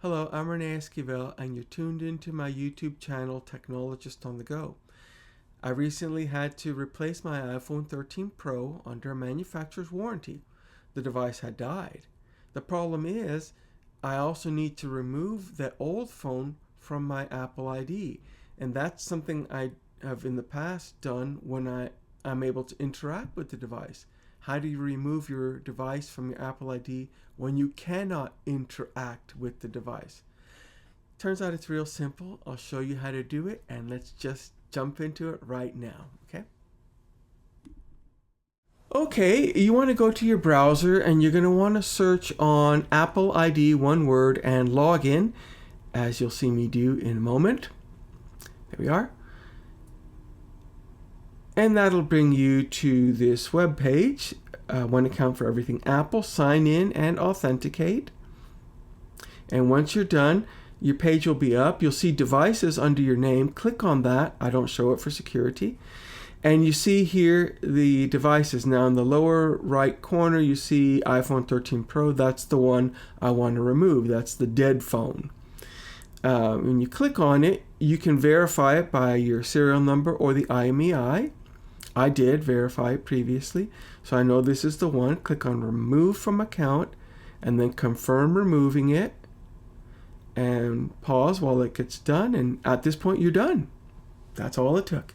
Hello, I'm Renee Esquivel, and you're tuned into my YouTube channel, Technologist on the Go. I recently had to replace my iPhone 13 Pro under a manufacturer's warranty. The device had died. The problem is, I also need to remove the old phone from my Apple ID, and that's something I have in the past done when I'm able to interact with the device. How do you remove your device from your Apple ID when you cannot interact with the device? Turns out it's real simple. I'll show you how to do it, and let's just jump into it right now, okay? Okay, you want to go to your browser and you're going to want to search on Apple ID, one word, and log in, as you'll see me do in a moment. There we are. And that'll bring you to this web page, one account for everything Apple. Sign in and authenticate. And once you're done, your page will be up. You'll see devices under your name. Click on that. I don't show it for security. And you see here the devices. Now in the lower right corner, you see iPhone 13 Pro. That's the one I want to remove. That's the dead phone. When you click on it, you can verify it by your serial number or the IMEI. I did verify it previously, so I know this is the one. Click on remove from account and then confirm removing it and pause while it gets done, and at this point you're done. That's all it took.